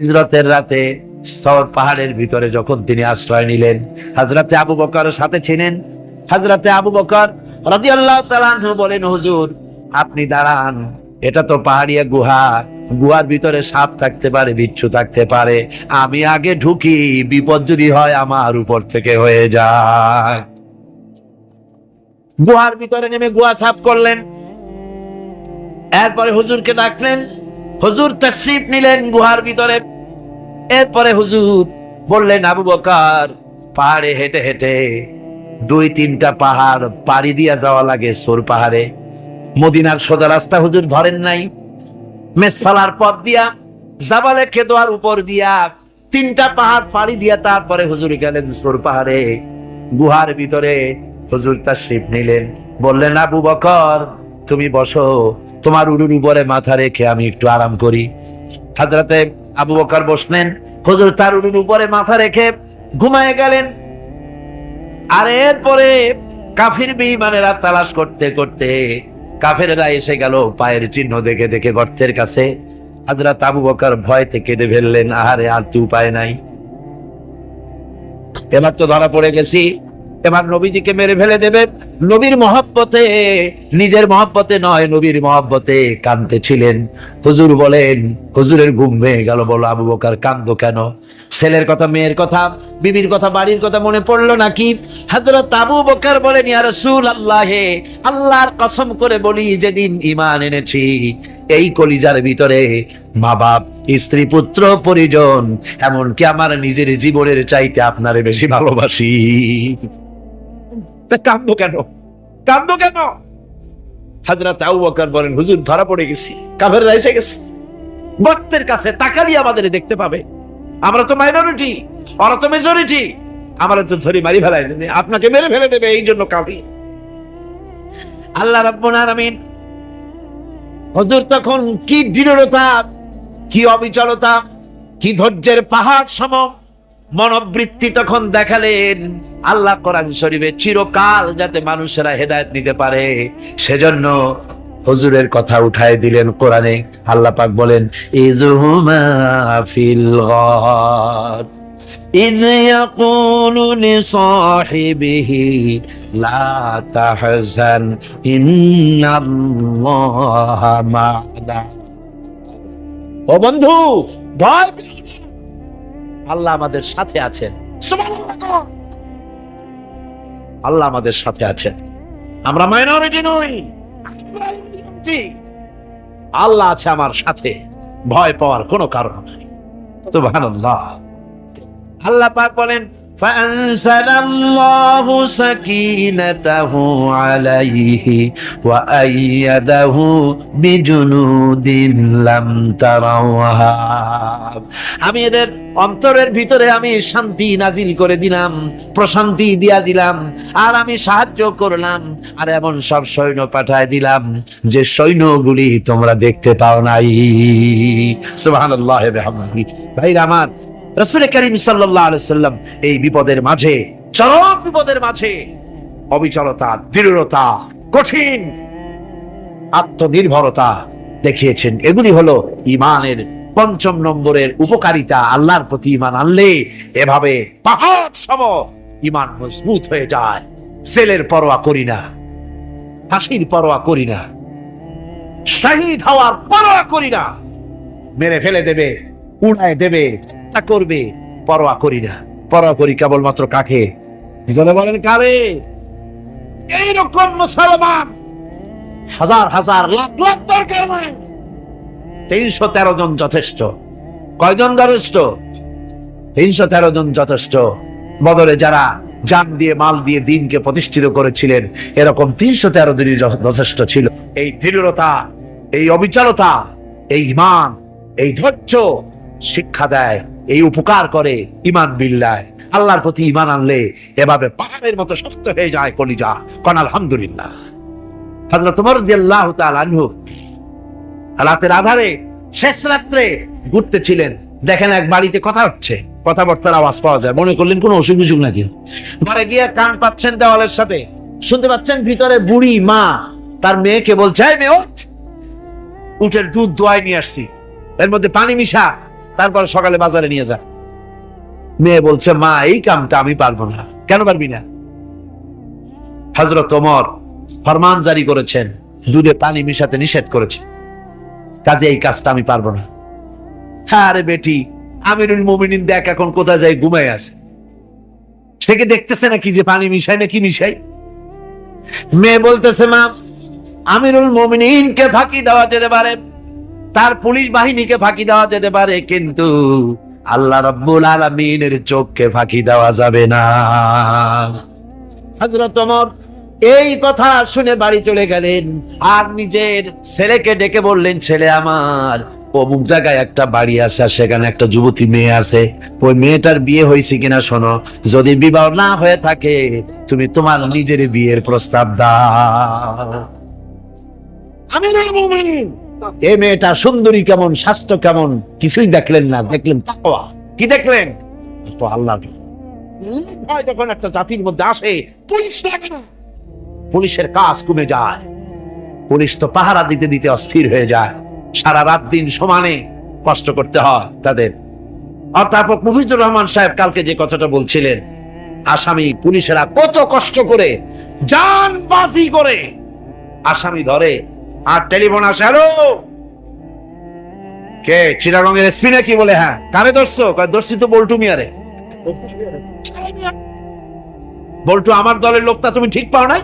হিজরতের রাতে সওর পাহাড়ের ভিতরে যখন তিনি আশ্রয় নিলেন, হযরতে আবু বকর সাথে ছিলেন। হযরতে আবু বকর রাদিয়াল্লাহু তাআলা আনহু বলেন, হুজুর আপনি দাঁড়ান, এটা তো পাহাড়িয়া গুহা, গুহার ভিতরে সাপ থাকতে পারে, বিচ্ছু থাকতে পারে, আমি আগে ঢুকি, বিপদ যদি হয় আমার উপর থেকে হয়ে যায়। গুহার ভিতরে নেমে গুহা সাফ করলেন, এরপরে হুজুরকে ডাকলেন, হুজুর তাশরীফ নিলেন গুহার ভিতরে। এরপরে হুজুর বললেন, আবু বকর পাহাড়ে হেঁটে হেঁটে 2-3টা পাহাড় পাড়ি দিয়া যাওয়া লাগে সোর পাহাড়ে। মদিনার সোজা রাস্তা হুজুর ধরেন নাই, মেসফালার পথ দিয়া জাবালে খেদোয়ার উপর দিয়া 3টা পাহাড় পাড়ি দিয়া তারপরে হুজুর গেলেন সোর পাহাড়ে। গুহার ভিতরে হুজুর তাশরীফ নিলেন, বললেন, আবু বকর তুমি বসো, তোমার উরুর উপরে মাথা রেখে আমি একটু আরাম করি। হযরতে আবু বকর বসলেন, হুজুর তার উরুর উপরে মাথা রেখে ঘুমায় গেলেন। আর এরপরে কাফির বেঈমানেরা তালাশ করতে করতে কাফেররা এসে গেল পায়ের চিহ্ন দেখে দেখে গর্তের কাছে। হযরত আবু বকর ভয়তে কেঁদে ফেললেন, আহারে আর তো উপায় নাই, এবার তো ধরা পড়ে গেছি, এবার নবীজিকে মেরে ফেলে দেবে। নবীর মহব্বতে, নিজের মহব্বতে নয়, নবীর মহব্বতে কাঁদতেছিলেন। হুজুর বলেন, হুজুরের ঘুম ভেঙে গেল। বলো, আবু বকর কাঁদো কেন? ছেলের কথা, মেয়ের কথা, বিবির কথা, বাড়ির কথা মনে পড়লো নাকি? হযরত আবু বকর বলেন, ইয়া রাসূলুল্লাহ, আল্লাহর কসম করে বলি, যেদিন ঈমান এনেছি এই কলিজার ভিতরে মা বাপ, স্ত্রী, পুত্র, পরিজন, এমনকি আমার নিজের জীবনের চাইতে আপনারে বেশি ভালোবাসি। কাঁদো কেন? কাঁদো কেন? হযরত আবু বকর বলেন, হুজুর ধরা পড়ে গেছি, কাফেররা এসে গেছে, গর্তের কাছে তাকালি আমাদের দেখতে পাবে, আমরা তো মাইনরিটি, ওরা তো মেজরিটি, আমরা তো ধরে মারি ফেলাই দেবে, আপনাকে মেরে ফেলে দেবে, এই জন্য কাঁদি। আল্লাহ রাব্বুল আলামিন হুজুর তখন কি দৃঢ়তা, কি অবিচলতা, কি ধৈর্যের পাহাড় সম মনোবৃত্তি তখন দেখালেন। আল্লাহ কোরআন শরীফে চিরকাল যাতে মানুষেরা হেদায়েত নিতে পারে সেজন্য হুজুরের কথা উঠায় দিলেন কোরআনে। আল্লাহ পাক বলেন, ইযহুমা ফিল গার ইয ইয়াকুলু লিসাহিবিহি লা তাহজান ইন্নাল্লাহা মা'না। ও বন্ধু, ভয়, আল্লাহ আমাদের সাথে আছেন। সুবহানাল্লাহ, আল্লাহ আমাদের সাথে আছেন, আমরা মাইনরিটি নই, আল্লাহ আছে আমার সাথে, ভয় পাওয়ার কোনো কারণ নাই। সুবহানাল্লাহ। আল্লাহ পাক বলেন, ফাআনসালাল্লাহু সাকিনাতাহু আলাইহি ওয়া আইয়াদাহু বিজুনুদিন লাম তারাওহা। আমি এদের অন্তরের ভিতরে আমি শান্তি নাজিল করে দিলাম, প্রশান্তি দিয়া দিলাম, আর আমি সাহায্য করলাম, আর এমন সব সৈন্য পাঠায় দিলাম যে সৈন্যগুলি তোমরা দেখতে পাও নাই। সুবহানাল্লাহ ওয়া বিহামদিহি। ভাইরা আমার, রাসূল কারীম সাল্লাল্লাহু আলাইহি সাল্লাম এই বিপদের মাঝে, চরম বিপদের মাঝে অবিচলতা, দৃঢ়তা, কঠিন আত্মনির্ভরতা দেখিয়েছেন। এগুলি হলো ঈমানের 5ম নম্বরের উপকারিতা। আল্লাহর প্রতি ঈমান আনলে এভাবে পাহাড় সম ঈমান মজবুত হয়ে যায়। জেলের পরোয়া করি না, ফাঁসির পরোয়া করি না, শহীদ হওয়ার পরোয়া করি না, মেরে ফেলে দেবে, উড়ায় দেবে, তা করবে, পরোয়া করি না। পরোয়া করি কেবলমাত্র কাকে? জনে বলেন কারে? এইরকম মুসলমান হাজার হাজার লাখ লাখ দরকার নাই, 313 জন যথেষ্ট। কয়জন যথেষ্ট? 313 জন যথেষ্ট। বদরে যারা জান দিয়ে, মাল দিয়ে দ্বীনকে প্রতিষ্ঠিত করেছিলেন, এরকম 313 জনই যথেষ্ট ছিল। এই দৃঢ়তা, এই অবিচলতা, এই ঈমান, এই ধৈর্য শিক্ষা দেয়, এই উপকার করে ঈমান বিল্লাহ। আল্লাহর প্রতি ঈমান আনলে এভাবে পাহাড়ের মতো শক্ত হয়ে যায় কলিজা। কোন আলহামদুলিল্লাহ। হযরত ওমর রাদিয়াল্লাহু তাআলা আনহু রাতের আধারে শেষ রাত্রে ঘুরতেছিলেন, দেখেন এক বাড়িতে কথা হচ্ছে, কথাবার্তার আওয়াজ পাওয়া যায়, মনে করলেন কোন অসুখ বিসুখ নাকি। ঘরে গিয়ে কান পাচ্ছেন দেওয়ালের সাথে, শুনতে পাচ্ছেন ভিতরে বুড়ি মা তার মেয়েকে বলছে, এই মেয়ে ওঠ, উটের দুধ দোয়ায় নিয়ে আসছি, এর মধ্যে পানি মিশা, তারপর সকালে বাজারে নিয়ে যা। মেয়ে বলছে, মা এই কামটা আমি পারবো না। কেন পারবি না? হযরত ওমর ফরমান জারি করেছেন, দুধে পানি মিশাতে নিষেধ করেছে, কাজে এই কাজটা আমি পারবো না। আরে বেটি, আমিরুল মুমিনিন দেখ এখন কোথায় যায়, ঘুমায় আছে, সে কি দেখতেছে নাকি যে পানি মিশাই না কি মিশাই? মেয়ে বলতেছে, মা আমিরুল মুমিনিনকে ফাঁকি দেওয়া যেতে পারে, তার পুলিশ বাহিনীকে ফাঁকি দেওয়া যেতে পারে, কিন্তু আল্লাহ রাব্বুল আলামিনের চোখকে ফাঁকি দেওয়া যাবে না। হযরত ওমর এই কথা শুনে বাড়ি চলে গেলেন, আর নিজের ছেলেকে ডেকে বললেন, ছেলে আমার, অমুক জায়গায় একটা বাড়ি আছে, আর সেখানে একটা যুবতী মেয়ে আছে, ওই মেয়েটার বিয়ে হয়েছে কিনা শোনো, যদি বিবাহ না হয়ে থাকে তুমি তোমার নিজের বিয়ের প্রস্তাব দাও। আমিরুল মুমিনিন এই মেয়েটা সুন্দরী কেমন, স্বাস্থ্য কেমন কিছুই দেখলেন না, দেখলেন তাকওয়া। কি দেখলেন? তো আল্লাহ যখন একটা জাতির মধ্যে আসে, পুলিশ লাগে না, পুলিশের কাজ কমে যায়, পুলিশ তো পাহারা দিতে দিতে অস্থির হয়ে যায়, সারা রাত দিন সমানে কষ্ট করতে হয় তাদের। অধ্যাপক মুফিজুর রহমান সাহেব কালকে যে কথাটা বলছিলেন, আসামি পুলিশেরা কত কষ্ট করে জানবাজি করে আসামি ধরে, আর টেলিফোন আসে, হ্যালো কে, চিটাগংয়ের এসপি নাকি? বলে হ্যাঁ। কারে ধরছো? ধরছি তো বল্টু মিয়ারে। বল্টু আমার দলের লোকটা, তুমি ঠিক পাও নাই,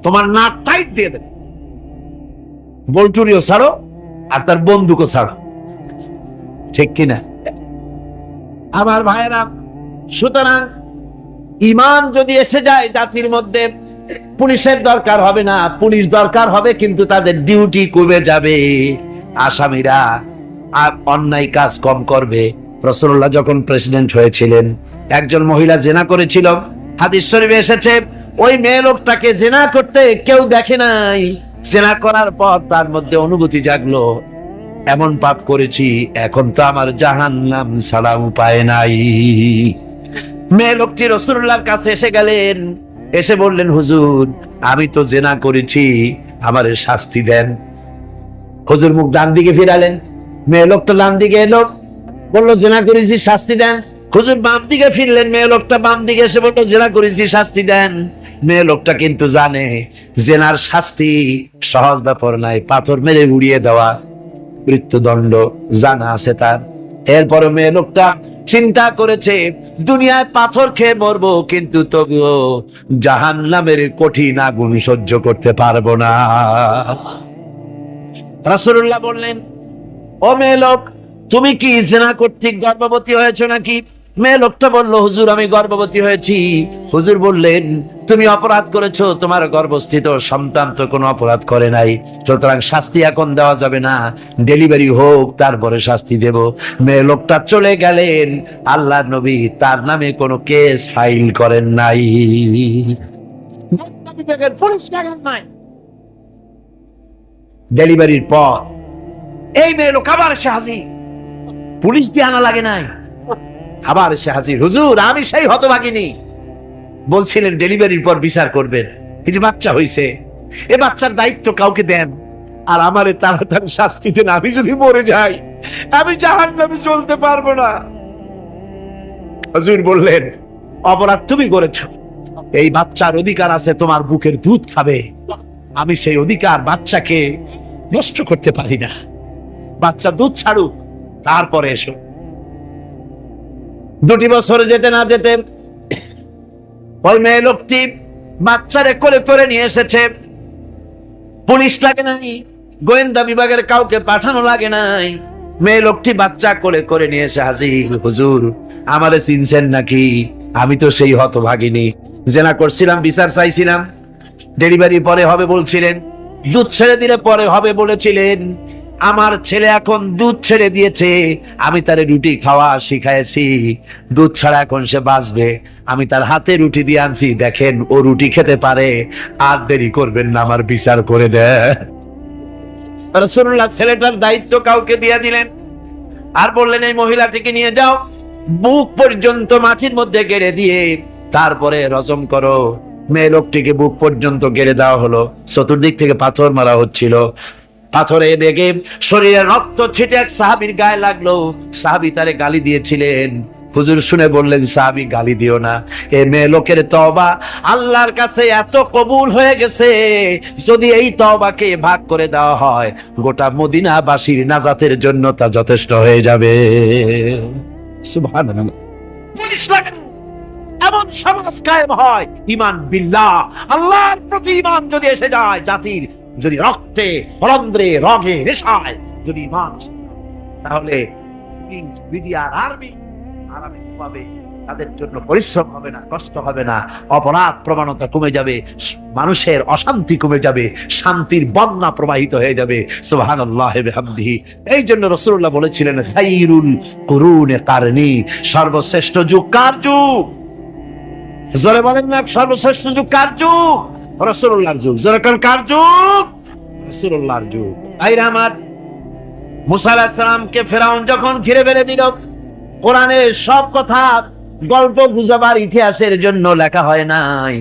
তোমার নাক টাইট দিয়ে দেবে। বল্টুরিও ছাড়ো আর তার বন্দুকও ছাড়ো, ঠিক কিনা? আমার ভাইয়েরা, সুতরাং ঈমান যদি এসে যায় জাতির মধ্যে, পুলিশের দরকার হবে না, পুলিশ দরকার হবে, কিন্তু তাদের ডিউটি কমে যাবে, আসামিরা আর অন্যায় কাজ কম করবে। রাসূলুল্লাহ যখন প্রেসিডেন্ট হয়েছিলেন, একজন মহিলা জিনা করেছিল, হাদিস শরীফে এসেছে, ওই মেয়ে লোকটাকে জিনা করতে কেউ দেখে নাই, জিনা করার পর তার মধ্যে অনুভূতি জাগলো, এমন পাপ করেছি, এখন তো আমার জাহান্নাম ছাড়া উপায় নাই। মেয়ে লোকটি রাসূলুল্লাহর কাছে এসে গেলেন, এসে বললেন, হুজুর আমি তো জিনা করেছি, আমার শাস্তি দেন। হুজুর মুখ ডান দিকে ফিরালেন, মেয়ে লোকটা ডান দিকে এলো, বললো জিনা করেছি, শাস্তি দেন। হুজুর বাম দিকে ফিরলেন, মেয়ে লোকটা বাম দিকে এসে বললো, জিনা করেছি, শাস্তি দেন। মেয়ে লোকটা কিন্তু জানে জেনার শাস্তি সহজ ব্যাপার নাই, পাথর মেরে উড়িয়ে দেওয়া, মৃত্যুদণ্ড জানা আছে তার। এরপরে মেয়ে লোকটা চিন্তা করেছে, দুনিয়ায় পাথর খেয়ে মরবো, কিন্তু তবুও জাহান্নামের কঠিন আগুন সহ্য করতে পারবো না। রাসূলুল্লাহ বললেন, ও মেয়ে লোক, তুমি কি জিনা কর্তৃক গর্ভবতী হয়েছো নাকি? মেয়ে লোকটা বলল, হুজুর আমি গর্ভবতী হয়েছি। হুজুর বললেন, তুমি অপরাধ করেছো, তোমার গর্ভস্থিত সন্তান তো কোনো অপরাধ করে নাই, সুতরাং শাস্তি এখন দেওয়া যাবে না, ডেলিভারি হোক তারপরে শাস্তি দেব। মেয়ে লোকটা চলে গেলেন, আল্লাহর নবী তার নামে কোনো কেস ফাইল করেন নাই। ডেলিভারির পর এই মেয়ে লোক আবার এসে হাজির, পুলিশ দিয়ে আনা লাগে নাই, আবার এসে হাজির, হুজুর আমি সেই হতভাগিনী, বলছিলেন ডেলিভারির পর বিচার করবেন, এই যে বাচ্চা হইছে, এ বাচ্চার দায়িত্ব কাউকে দেন, আর আমারে তাড়াতাড়ি শাস্তি দেন, আমি যদি মরে যাই আমি জাহান্নামে চলতে পারবো না। হুজুর বললেন, অপরাধ তুমি করেছো, এই বাচ্চার অধিকার আছে তোমার বুকের দুধ খাবে, আমি সেই অধিকার বাচ্চাকে নষ্ট করতে পারি না, বাচ্চা দুধ ছাড়ুক তারপরে এসো। 2 বছর যেতে না যেতে ওই মেয়ে লোকটি বাচ্চারে কোলে করে নিয়ে এসেছে, পুলিশ লাগে নাই, গোয়েন্দা বিভাগের কাউকে পাঠানো লাগে নাই, মেয়ে লোকটি বাচ্চা কোলে করে নিয়ে এসে হাজির, হুজুর আমারে চিনছেন নাকি? আমি তো সেই হতভাগিনী, জেনা করছিলাম, বিচার চাইছিলাম, ডেলিভারি পরে হবে বলছিলেন, দুধ ছেড়ে দিলে পরে হবে বলেছিলেন, আমার ছেলে এখন দুধ ছেড়ে দিয়েছে, আমি তারে রুটি খাওয়া শিখাইছি, দুধ ছাড়া এখন সে বাঁচবে, আমি তার হাতে রুটি দিয়ে আনছি, দেখেন ও রুটি খেতে পারে, আর দেরি করবেন না, আমার বিচার করে দেন। রাসূলুল্লাহ ছেলেটার দায়িত্ব কাউকে দিয়ে দিলেন, আর বললেন, এই মহিলাটিকে নিয়ে যাও, বুক পর্যন্ত মাটির মধ্যে গেড়ে দিয়ে তারপরে রজম করো। মেয়ে লোকটিকে বুক পর্যন্ত গেড়ে দেওয়া হলো, চতুর্দিক থেকে পাথর মারা হচ্ছিল, পাথরে লেগে শরীরে রক্ত ছিটে এক সাহাবীর গায়ে লাগলো। সাহাবী তারে গালি দিয়েছিলেন। হুজুর শুনে বললেন, সাহাবী গালি দিও না, এ মেয়ে লোকের তওবা আল্লাহর কাছে এত কবুল হয়ে গেছে, যদি এই তওবাকে ভাগ করে দেওয়া হয় গোটা মদিনাবাসীর নাজাতের জন্য তা যথেষ্ট হয়ে যাবে। সুবহানাল্লাহ। পুলিশ লাগান এমন সমাজ কায়েম হয়, ঈমান বিল্লাহ, আল্লাহর প্রতি ঈমান যদি এসে যায়, জাতির যদি রক্তে রন্ধ্রে রগে রেশায় যদি ঈমান, তাহলে বিডিআর আর্মি আরামে পাবে, তাদের জন্য পরিশ্রম হবে না, কষ্ট হবে না, অপরাধ প্রবণতা কমে যাবে, মানুষের অশান্তি কমে যাবে, শান্তির বন্যা প্রবাহিত হয়ে যাবে। সুবহানাল্লাহি ওয়া বিহামদিহি। এই জন্য রাসূলুল্লাহ বলেছিলেন, খায়রুল কুরুনে কারনি, সর্বশ্রেষ্ঠ যুগ কার যুগ? জোরে বলেন না, সর্বশ্রেষ্ঠ যুগ কার যুগ? রাসূলুল্লাহর যুগ। জোরে কোন কার যুগ? রাসূলুল্লাহর যুগ। আইরা আমার মুসা আলাইহিস সালামকে ফেরাউন যখন ঘিরে ফেলে দিল, কোরআনের সব কথা গল্প গুজবার ইতিহাসের জন্য লেখা হয় নাই।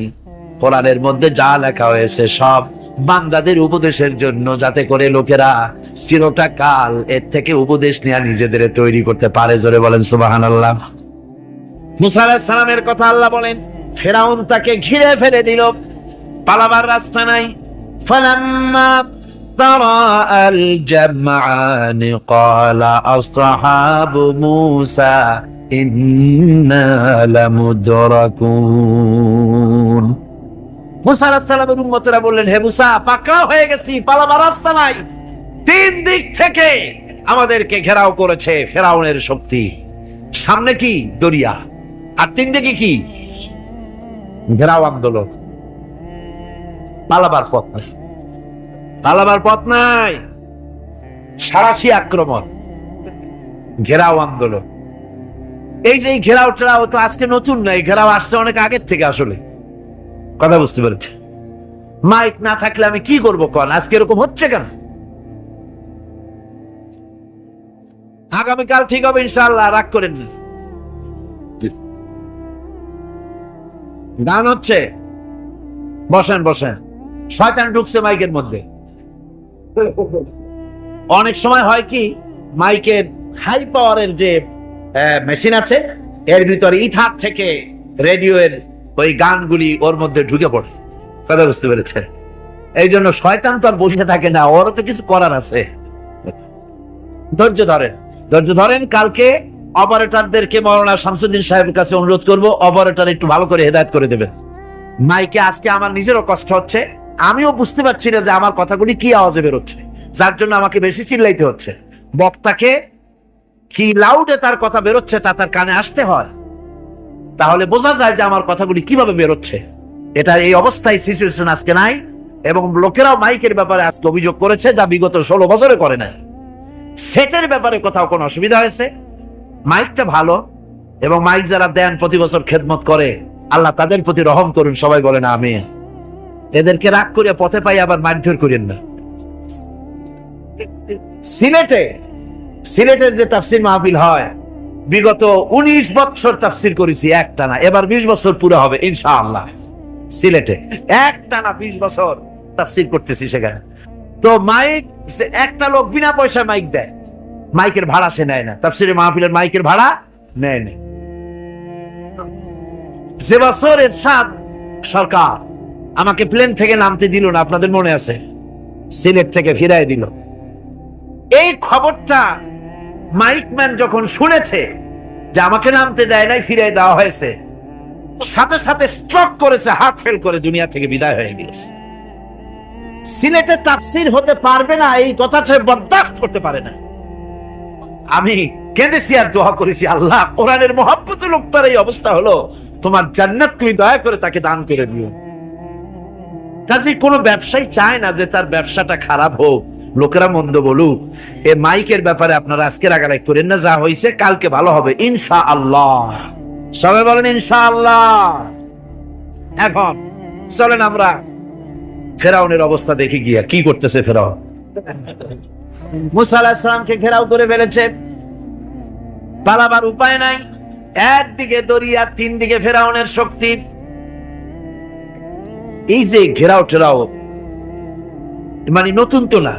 কোরআনের মধ্যে যা লেখা হয়েছে সব বান্দাদের উপদেশের জন্য, যাতে করে লোকেরা চিরটা কাল এর থেকে উপদেশ নেওয়া নিজেদের তৈরি করতে পারে। জোরে বলেন সুবহানাল্লাহ। মুসা আলাইহিস সালামের কথা আল্লাহ বলেন, ফেরাউন তাকে ঘিরে ফেলে দিল, পালাবার রাস্তা নাই। ফালাম্মা تراءى الجمعان قال أصحاب موسى إنا لمدركون। মুসা আলাইহিস সালামের উম্মতরা বললেন, হে মুসা, পাকড়াও হয়ে গেছি, পালাবার রাস্তা নাই। তিন দিক থেকে আমাদেরকে ঘেরাও করেছে ফেরাউনের শক্তি। সামনে কি? দরিয়া, আর তিন দিকে কি? ঘেরাও আন্দোলন। পালাবার পথ নাই, পালাবার পথ নাই, সারাশি আক্রমণ, ঘেরাও আন্দোলন। এই যে ঘেরাও টেরাও তো আজকে নতুন নাই, ঘেরাও আসছে অনেক আগের থেকে। আসলে কথা বুঝতে পেরেছে? মাইক না থাকলে আমি কি করবো কোন? আজকে এরকম হচ্ছে কেন? আগামীকাল ঠিক হবে ইনশাআল্লাহ, রাগ করেন না। গান হচ্ছে, বসেন বসেন। শয়তান ঢুকছে মাইকের মধ্যে। অনেক সময় হয় কি, মাইকের হাই পাওয়ারের যে মেশিন আছে, এর ভিতরে ইথার থেকে রেডিওর ওই গানগুলি ওর মধ্যে ঢুকে পড়ে। কথা বুঝতে পেরেছেন? এই জন্য শয়তান তো আর বসে থাকে না, ওরও তো কিছু করার আছে। ধৈর্য ধরেন, ধৈর্য ধরেন। কালকে অপারেটরদেরকে মাওলানা শামসুদ্দিন সাহেবের কাছে অনুরোধ করব, অপারেটর একটু ভালো করে হেদায়েত করে দেবেন। মাইকে আজকে আমার নিজেরও কষ্ট হচ্ছে, আমিও বুঝতে পারছি না যে আমার কথাগুলি কি আওয়াজে বেরোচ্ছে, যার জন্য আমাকে বেশি চিল্লাইতে হচ্ছে। বক্তাকে কি লাউডে তার কথা বেরোচ্ছে তা তার কানে আসতে হয়, তাহলে বোঝা যায় যে আমার কথাগুলি কিভাবে বেরোচ্ছে। এটা এই অবস্থায় সিচুয়েশন আজকে নাই, এবং লোকেরাও মাইকের ব্যাপারে আজকে অভিযোগ করেছে, যা বিগত 16 বছরে করে না। সেটের ব্যাপারে কোথাও কোনো অসুবিধা হয়েছে? মাইকটা ভালো, এবং মাইক যারা দেন প্রতি বছর খেদমত করে, আল্লাহ তাদের প্রতি রহম করুন। সবাই বলেন আমিন। এদেরকে রাগ করে পথে পাই আবার মারধর করেন না। সিলেটের যে তাফসির মাহফিল হয়, বিগত 19 বছর তাফসির করেছি একটানা, এবার 20 বছর পুরো হবে ইনশাআল্লাহ। সিলেটে একটানা 20 বছর তাফসির করতেছি সেখানে। তো মাইক, একটা লোক বিনা পয়সায় মাইক দেয়, মাইকের ভাড়া সে নেয় না। তাফসিরের মাহফিলের মাইকের ভাড়া নেয় না। যে বছর এরশাদ সরকার আমাকে প্লেন থেকে নামতে দিল না, আপনাদের মনে আছে? সিলেট থেকে ফিরাই দিল। এই খবরটা মাইকম্যান যখন শুনেছে যে আমাকে নামতে দেয় নাই, ফিরাই দেওয়া হয়েছে, সাথে সাথে স্ট্রোক করেছে, হার্ট ফেল করে দুনিয়া থেকে বিদায় হয়ে গিয়েছে। সিলেটে তাফসির হতে পারবে না এই কথা সে বরদাস্ত করতে পারে না। আমি কেঁদেছি আর দোয়া করেছি, আল্লাহ কোরআনের মহব্বত লোকটার এই অবস্থা হলো, তোমার জান্নাত তুমি দয়া করে তাকে দান করে দিও। কাজে কোনো ব্যবসায়ী চায় না যে তার ব্যবসাটা খারাপ হোক, লোকেরা মন্দ বলুক। এ মাইকের ব্যাপারে আপনারা আজকে রাগারাগ করেন না, যা হয়েছে কালকে ভালো হবে ইনশাআল্লাহ। সবাই বলেন ইনশাআল্লাহ। এখন চলেন আমরা ফেরাউনের অবস্থা দেখে গিয়া কি করতেছে ফেরাউন। মুসা আলাইহিস সালামকে ঘেরাও করে ফেলেছে, পালাবার উপায় নাই। একদিকে দরিয়া, তিন দিকে ফেরাউনের শক্তি। এই যে ঘেরাও টেরাও মানে নতুন তো না,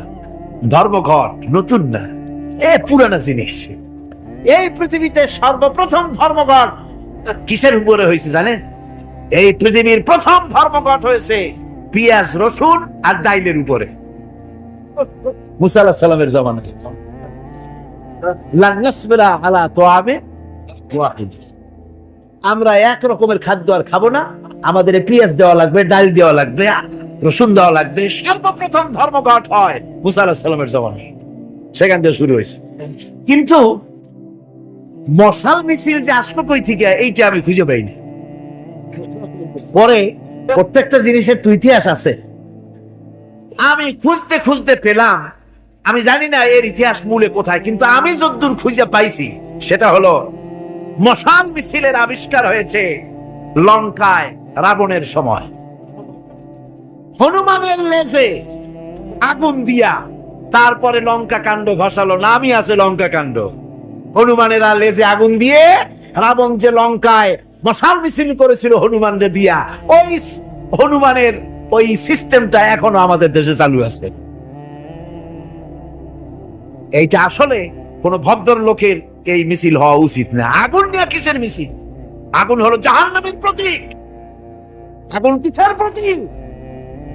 ধর্মঘট নতুন না, পুরানা জিনিস। এই পৃথিবীতে সর্বপ্রথম ধর্মঘট কিসের উপরে হয়েছে জানেন? এই পৃথিবীর প্রথম ধর্মঘট হয়েছে পেঁয়াজ, রসুন আর ডাইলের উপরে। মুসা আলাইহিস সালামের জামানায় লান নাসবিরা আলা তুআমিন ওয়াহিদ, আমরা এক রকমের খাদ্য আর খাবো না, আমাদের পেঁয়াজ দেওয়া লাগবে, ডাল দেওয়া লাগবে, রসুন দেওয়া লাগবে। সর্বপ্রথম ধর্মঘট হয় মুসা আলাইহিস সালামের জামানায়, সেখান থেকে শুরু হয়েছে। কিন্তু মশাল মিছিল যে আসলো কই থেকে, এইটা আমি খুঁজে পাইনি। পরে প্রত্যেকটা জিনিসের তো ইতিহাস আছে, আমি খুঁজতে খুঁজতে পেলাম। আমি জানি না এর ইতিহাস মূলে কোথায়, কিন্তু আমি যতদূর খুঁজে পাইছি সেটা হলো মশাল মিছিলের আবিষ্কার হয়েছে লঙ্কায় রাবণের সময়। হনুমানের লেজে আগুন দিয়া তারপরে লঙ্কা কাণ্ড ঘষালো, নামই আছে লঙ্কা কাণ্ড। হনুমানেরা লেজে আগুন দিয়ে রাবণ যে লঙ্কায় মশাল মিছিল করেছিল হনুমানদের দিয়া, ওই হনুমানের ওই সিস্টেমটা এখনো আমাদের দেশে চালু আছে। এইটা আসলে কোন ভদ্রলোকের এই মিছিল হওয়া উচিত না। আগুন নিয়ে কিসের মিছিল? আগুন হলো জাহান্নামের প্রতীক। আগুন কিসের প্রতীক?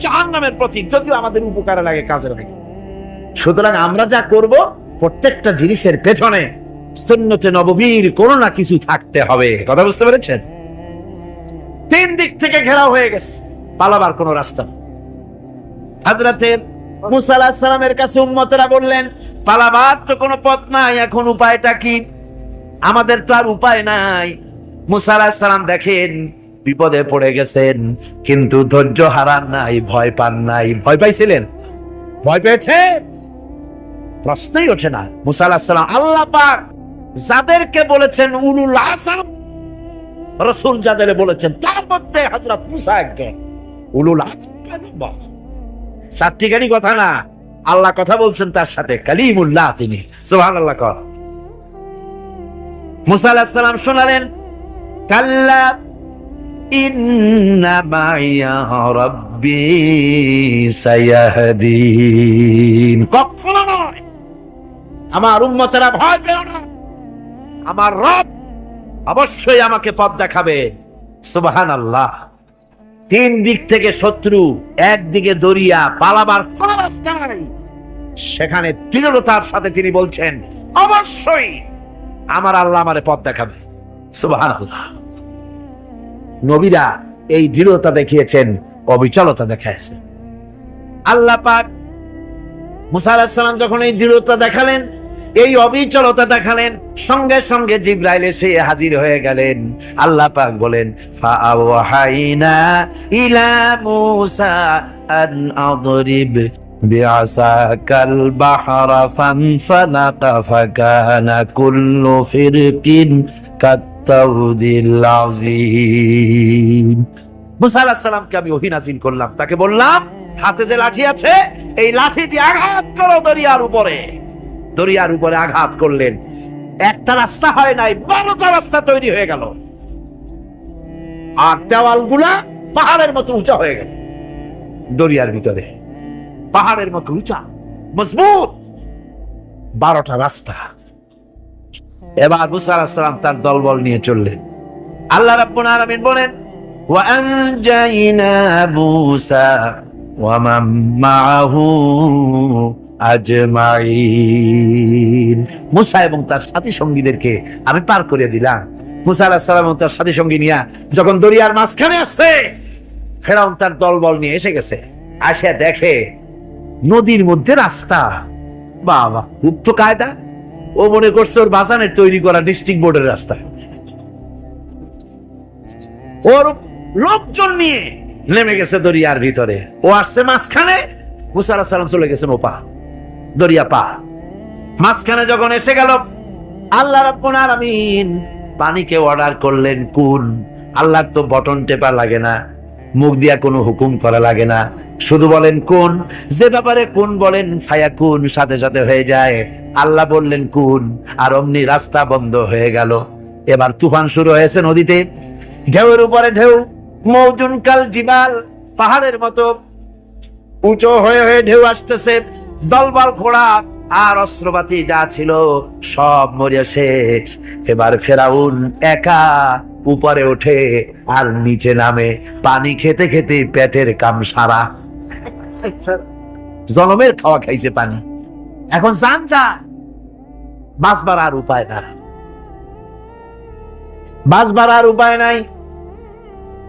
জাহান্নামের প্রতীক। যদিও আমাদের উপকারে লাগে, কাজে লাগে। সুতরাং আমরা যা করব, প্রত্যেকটা জিনিসের পেছনে সুন্নতে নববীর কোনো না কিছু থাকতে হবে। কথা বুঝতে পেরেছেন? তিন দিক থেকে ঘেরাও হয়ে গেছে, পালাবার কোনো রাস্তা। হযরতে মুসা আলাইহিস সালামের কাছে উম্মতেরা বললেন, পালাবার তো কোনো পথ নাই, এখন উপায়টা কি? আমাদের তো আর উপায় নাই। মুসা আলাইহিস সালাম দেখেন বিপদে পড়ে গেছেন, কিন্তু ধৈর্য হারান নাই, ভয় পান নাই। ভয় পাইছিলেন? ভয় পেয়েছেন? প্রশ্নই ওঠে না। মুসা আলাইহিস সালাম আল্লাহ পাক যাদেরকে বলেছেন উলুল আযম রাসূল, যাদের বলেছেন তার মধ্যে হযরত মুসা একজন উলুল আযম। চারটিখানি কথা না, আল্লাহ কথা বলছেন তার সাথে, কালিমুল্লাহ তিনি। সুবহানাল্লাহ। কর মুসা আলাইহিস সালাম শোনালেন, কাল্লা ইন্না মাইয়া রাব্বি সায়াহদিন। কখনো নয়, আমার উম্মতেরা ভয় পেও না, আমার রব অবশ্যই আমাকে পথ দেখাবে। সুবহানাল্লাহ। তিন দিক থেকে শত্রু, একদিকে দরিয়া, পালাবার কোনো রাস্তা নাই। সেখানে দৃঢ়তার সাথে তিনি বলছেন, অবশ্যই আমার আল্লাহ আমারে পথ দেখাবে। সুবহানাল্লাহ। নবীরা এই দৃঢ়তা দেখিয়েছেন, অবিচলতা দেখাইছেন। আল্লাহ পাক মুসা আলাইহিস সালাম যখন এই দৃঢ়তা দেখালেন, এই অবিচলতা দেখালেন, সঙ্গে সঙ্গে জিবরাইল এসে হাজির হয়ে গেলেন। আল্লাহ পাক বলেন, ফাআওহাইনা ইলা মুসা আন আদরিব বিআসাকাল বাহরা ফানফালাকা ফাকানা কুল্লু ফিরকিন কাত্তাউদিল আযীম। মুসা আলাইহিস সালামকে আমি ওহী নাযিল করলাম, তাকে বললাম হাতে যে লাঠি আছে, এই লাঠি দিয়ে আঘাত করো দরিয়ার উপরে। দরিয়ার উপরে আঘাত করলেন, একটা রাস্তা হয় নাই, 12টা রাস্তা তৈরি হয়ে গেল। আর দেওয়ালগুলা পাহাড়ের মতো উঁচা হয়ে গেল। দরিয়ার ভিতরে পাহাড়ের মতো উঁচা, মজবুত 12টা রাস্তা। এবার মুসা আলাইহিস সালাম তার দলবল নিয়ে চললেন। আল্লাহ রাব্বুল আলামিন বলেন, ওয়া আনজাইনা মুসা ওয়া মান মাআহু আজমাইন। মুসা এবং তার সাথী সঙ্গীদেরকে আমি পার করে দিলাম। মুসা আলাইহিস সালাম এবং তার সাথী সঙ্গী নিয়ে যখন দরিয়ার মাঝখানে আসছে, ফেরাউন তার দলবল নিয়ে এসে গেছে। আসে দেখে নদীর মধ্যে রাস্তা। বাবা, খুব তো কায়দা। ও মনে করছে ওর বাজানের তৈরি করা ডিস্ট্রিক্ট বোর্ডের রাস্তা। ওর লোকজন নিয়ে নেমে গেছে দরিয়ার ভিতরে। ও আসছে মাঝখানে, মুসা আলাইহিস সালাম চলে গেছেন ও পার, দরিয়া পার। মাঝখানে যখন এসে গেল, আল্লাহ রাব্বুল আলামিন পানিকে অর্ডার করলেন কুন। আল্লাহর তো বটন টেপা লাগে না, মুখ দিয়া কোনো হুকুম করা লাগে না, শুধু বলেন কুন। যে ব্যাপারে কুন বলেন ফায়াকুন, সাথে সাথে হয়ে যায়। আল্লাহ বললেন কুন, আর অমনি রাস্তা বন্ধ হয়ে গেল। এবার তুফান শুরু হয়েছে নদীতে, ঢেউয়ের উপরে ঢেউ, মৌজুন কাল জিবাল, পাহাড়ের মতো উঁচু হয়ে হয়ে ঢেউ আসতেছে। দলবল ঘোড়া আর অস্ত্রপাতি যা ছিল সব মরে শেষ। এবার ফেরাউন একা উপরে ওঠে আর নিচে নামে, পানি খেতে খেতে পেটের কাম সারা। জনমের খাওয়া খাইছে পানি, এখন জান যা, বাঁচবার আর উপায় না, বাঁচবার আর উপায় নাই।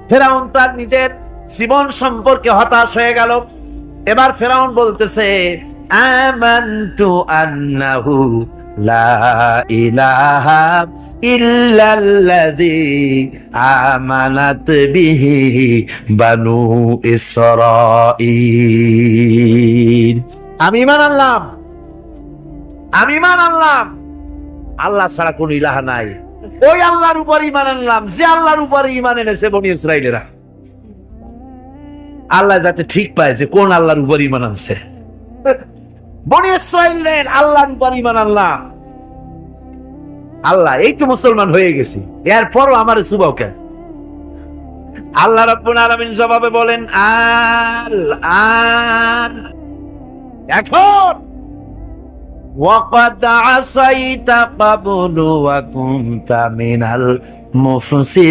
ফেরাউন তার নিজের জীবন সম্পর্কে হতাশ হয়ে গেল। এবার ফেরাউন বলতেছে, আমানতু আন্নাহু লা ইলাহা ইল্লাল্লাযী আমানাত বিহি বানু ইসরাঈল। আমি ঈমান আনলাম, আমি ঈমান আনলাম আল্লাহ ছাড়া কোন ইলাহা নাই। ওই আল্লাহর উপর ঈমান আনলাম যে আল্লাহর উপর ঈমান এনেছে বনি ইসরাইলেরা। আল্লাহ যাতে ঠিক পায় যে কোন আল্লাহর উপর ঈমান আনছে। বনি ইসরাইলের আল্লাহর উপর ঈমান আনলাম। আল্লাহ এই তো মুসলমান হয়ে গেছি, এরপরও আমার সুবাও কেন? আল্লাহ রাব্বুল আলামিন জবাবে বলেন, আল এখন وَقَدْ عَصَيْتَ قَبْلُ وَكُنْتَ مِنَ الْمُفْسِدِينَ।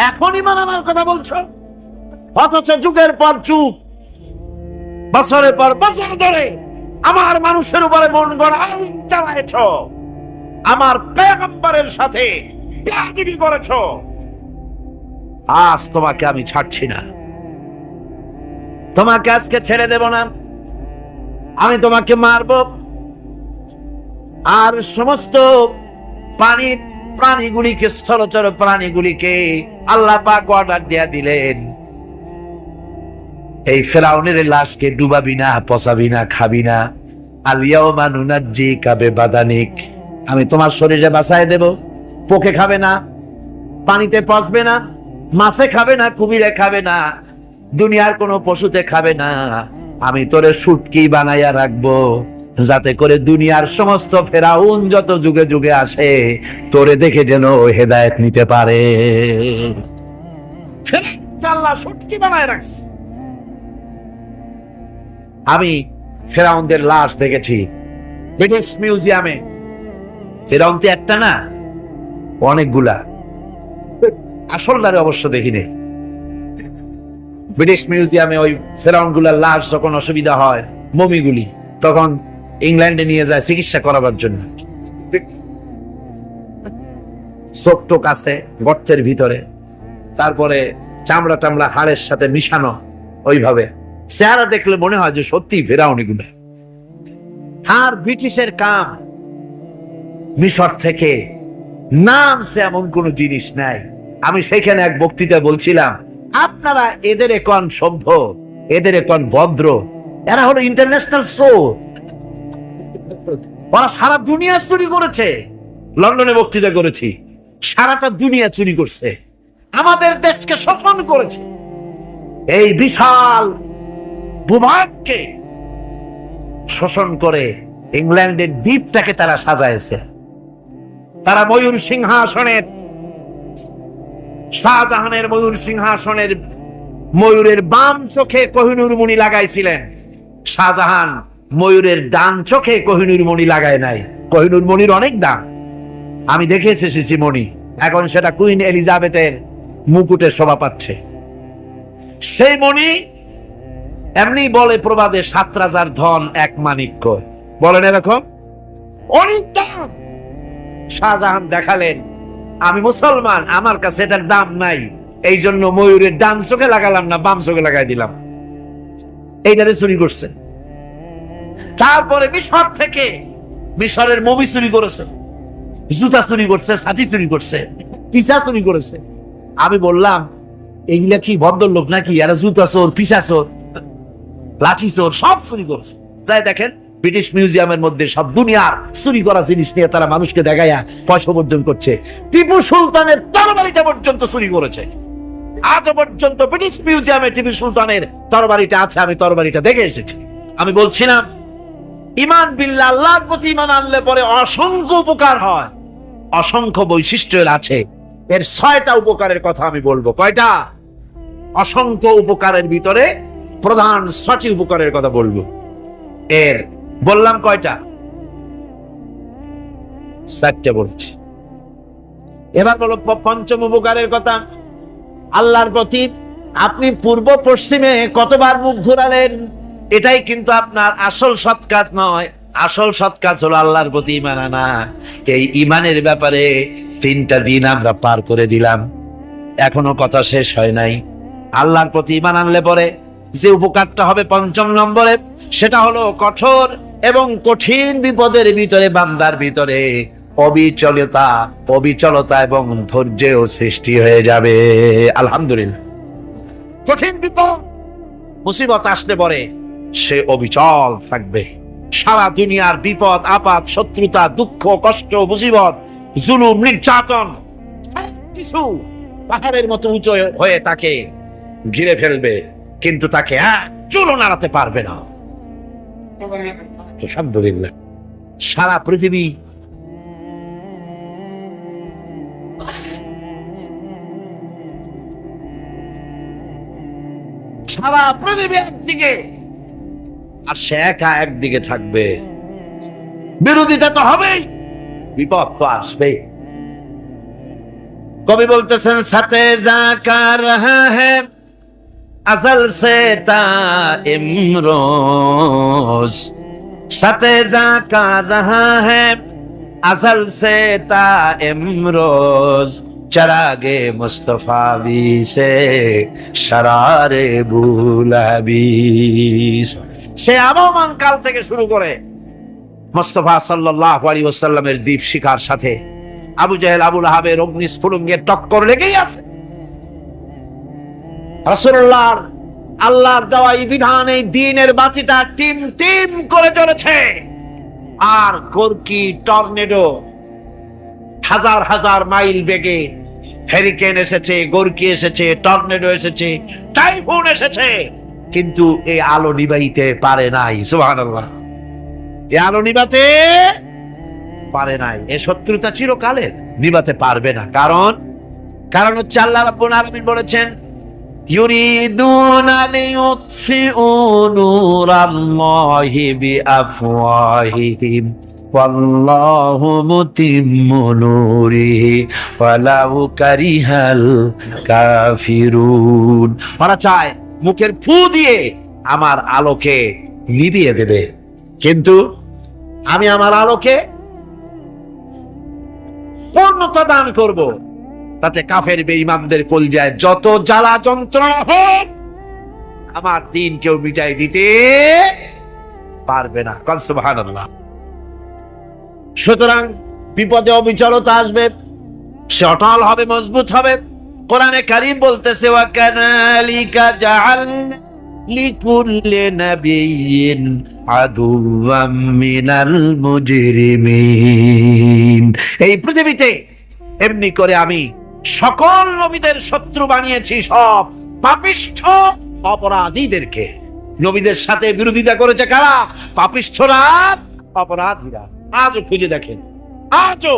এখন ঈমান আনার কথা বলছো, অথচ যুগের পর যুগ, বছরের পর বছর ধরে আমার মানুষের উপরে মন গড়া চালায়েছ, আমার পয়গম্বরের সাথে বেয়াদবি করেছ। আজ তোমাকে আমি ছাড়ছি না, তোমাকে আজকে ছেড়ে দেব না, আমি তোমাকে মারব। আর সমস্ত প্রাণীগুলিকে, স্থলচর প্রাণীগুলিকে আল্লাহ পাক অর্ডার দিয়া দিলেন, এই ফেরাউনের লাশকে ডুবাবি না, পচাবি না, খাবি না। আল-ইয়াওমা নুনাজ্জিকা বিবাদানিক, আমি তোমার শরীরে বাঁচায় দেব। পোকে খাবে না, পানিতে পচবে না, মাছে খাবে না, কুমিরে খাবে না, দুনিয়ার কোনো পশুতে খাবে না। আমি তোরে শুটকি বানাইয়া রাখবো, যাতে করে দুনিয়ার সমস্ত ফেরাউন যত যুগে যুগে আসে তোরে দেখে যেন হেদায়েত নিতে পারে। আল্লাহ শুটকি বানায় রাখছে। আমি ফেরাউনদের লাশ দেখেছি ব্রিটিশ মিউজিয়ামে। ফেরাউন তো একটা না, অনেকগুলা। আসলটারে অবশ্য দেখিনি। ব্রিটিশ মিউজিয়ামে ওই ফেরাউন গুলার লাশ যখন অসুবিধা হয়, মমিগুলি, তখন ইংল্যান্ডে নিয়ে যায় চিকিৎসা করাবার জন্য। চোখ টোক আছে গর্তের ভিতরে, তারপরে চামড়া টামড়া হাড়ের সাথে মিশানো, ওইভাবে চেহারা দেখলে মনে হয় যে সত্যি ফেরাউন এগুলো। আর ব্রিটিশের কাম মিশর থেকে নামছে এমন কোন জিনিস নাই। আমি সেখানে এক বক্তৃতা বলছিলাম, আপনারা এদের এখন সভ্য, এদের এখন ভদ্র, এরা হলো ইন্টারন্যাশনাল চোর। ওরা সারা দুনিয়া চুরি করেছে। লন্ডনে বক্তৃতা করেছি, সারাটা দুনিয়া চুরি করছে, আমাদের দেশকে শোষণ করেছে। এই বিশাল ভূভাগকে শোষণ করে ইংল্যান্ডের দ্বীপটাকে তারা সাজাইছে। তারা ময়ূর সিংহাসনের, শাহজাহানের ময়ূর সিংহাসনের ময়ূরের বাম চোখে কোহিনূর মণি লাগাইছিলেন। শাহজাহান ময়ূরের ডান চোখে কোহিনূর মণি লাগায় নাই। কোহিনূর মণির অনেক দাম, আমি দেখে এসেছি মণি। এখন সেটা কুইন এলিজাবেথের মুকুটে শোভা পাচ্ছে। সেই মণি এমনি বলে প্রবাদে, 7 রাজার ধন এক মানিক্য, বলেন এরকম অনেক দাম। শাহজাহান দেখালেন, আমি মুসলমান, আমার কাছে এটার দাম নাই, এই জন্য ময়ূরের ডান চোখে লাগালাম না, বাম চোখে লাগাই দিলাম। এইটারে চুরি করছে। তারপরে মিশর থেকে, মিশরের মমি চুরি করেছে, জুতা চুরি করছে, ছাতি চুরি করছে, পিসা চুরি করেছে। আমি বললাম, এইগুলা কি ভদ্রলোক নাকি? এরা জুতা চোর, পিসা চোর, লাঠি চোর, সব চুরি করেছে। যাই দেখেন ব্রিটিশ মিউজিয়ামের মধ্যে সব দুনিয়ার চুরি করা জিনিস নিয়ে তারা মানুষকে দেখাইয়া পয়সা অর্জন করছে। টিপু সুলতানের তরবারিটা পর্যন্ত চুরি করেছে। আজও পর্যন্ত ব্রিটিশ মিউজিয়ামে টিপু সুলতানের তরবারিটা আছে, আমি তরবারিটা দেখে এসেছি। আমি বলছিলাম, ঈমান বিল্লাহ, আল্লাহর প্রতি ঈমান আনলে পরে অসংখ্য উপকার হয়, অসংখ্য বৈশিষ্ট্য আছে। এর 6টা উপকারের কথা আমি বলবো। কয়টা? অসংখ্য উপকারের ভিতরে প্রধান 6টি উপকারের কথা বলবো। এর বললাম কয়টা? 4টে বলছি। এবার বলো পঞ্চম উপকারের কথা। আল্লাহর প্রতি আপনি পূর্ব পশ্চিমে কতবার মুখ ঘুরালেন, এটাই কিন্তু আপনার আসল সৎ কাজ নয়। আসল সৎ কাজ হলো আল্লাহর প্রতি ঈমান আনা। এই ঈমানের ব্যাপারে 3টা দিন আমরা পার করে দিলাম, এখনো কথা শেষ হয় নাই। আল্লাহর প্রতি ঈমান আনলে পরে যে উপকারটা হবে 5ম নম্বরে, সেটা হলো কঠোর এবং কঠিন বিপদের ভিতরে বান্দার ভিতরে অবিচলতা এবং ধৈর্যের সৃষ্টি হয়ে যাবে। আলহামদুলিল্লাহ। কঠিন বিপদ মুসিবত আসলে পরে সে অবিচল থাকবে। সারা দুনিয়ার বিপদ আপদ, শত্রুতা, দুঃখ, কষ্ট, মুসিবত, জুলুম, নির্যাতন কিছু পাহাড়ের মতো উঁচু হয়ে তাকে ঘিরে ফেলবে, কিন্তু তাকে চুলও নাড়াতে পারবে না। আলহামদুলিল্লাহ। সারা পৃথিবী একদিকে আর সে একা একদিকে থাকবে। বিরোধিতা তো হবেই, বিপদ তো আসবে। কবি বলতেছেন, সাথে জাকা রহা হ্যায় अज़ल से ता इमरोज, साथे जाका रहा है अज़ल से ता इमरोज, चरागे मुस्तफावी से शरारे बुलहबीस। সে আবহমান কাল থেকে শুরু করে মুস্তাফা সাল্লাল্লাহু আলাইহি ওয়াসাল্লামের দীপ শিখার সাথে আবু জাহেল, আবু লাহাবের অগ্নিস্ফুলিঙ্গের টক্কর লেগেই আছে। রাসূলুল্লাহর আল্লাহর দেওয়া এই বিধান, এই দ্বীনের বাতিটা টিম টিম করে জ্বলেছে। আর গোরকি, টর্নেডো, হাজার হাজার মাইল বেগে হেরিকেন এসেছে, গোরকি এসেছে, টর্নেডো এসেছে, টাইফুন এসেছে, কিন্তু এই আলো নিবাইতে পারে নাই। সুবহানাল্লাহ। এই আলো নিবাতে পারে নাই। এই শত্রুতা চিরকালের, নিবাতে পারবে না। কারণ হচ্ছে আল্লাহ রাব্বুল আলামিন বলেছেন, ইউরিদুনা লিইউতফিউ নূরাল্লাহি বিআফওয়াহিহিম ওয়াল্লাহু মুতিম্মু নূরিহি ওয়ালাউ কারিহাল কাফিরুন। ওরা চায় মুখের ফু দিয়ে আমার আলোকে নিভিয়ে দেবে, কিন্তু আমি আমার আলোকে পূর্ণতা দান করব। তাতে কাফের বেঈমানদের কলজায় যত জ্বালা যন্ত্রণা হোক, আমার দ্বীন কেউ মিটাই দিতে পারবে না। সুবহানাল্লাহ। সুতরাং বিপদে অবিচলতা আসবে, সে অটল হবে, মজবুত হবে। কোরআনে কারীম বলতেছে, ওয়া কাযালিকা জাআলনা লিকুল্লি নাবিয়্যিন আদুওয়াম মিনাল মুজরিমিন। এই পৃথিবীতে এমনি করে আমি সকল নবীদের শত্রু বানিয়েছি, সব পাপিষ্ঠ অপরাধীদেরকে। নবীদের সাথে বিরোধিতা করেছে কারা? পাপিষ্ঠরা, অপরাধীরা। আজও খুঁজে দেখেন, আজও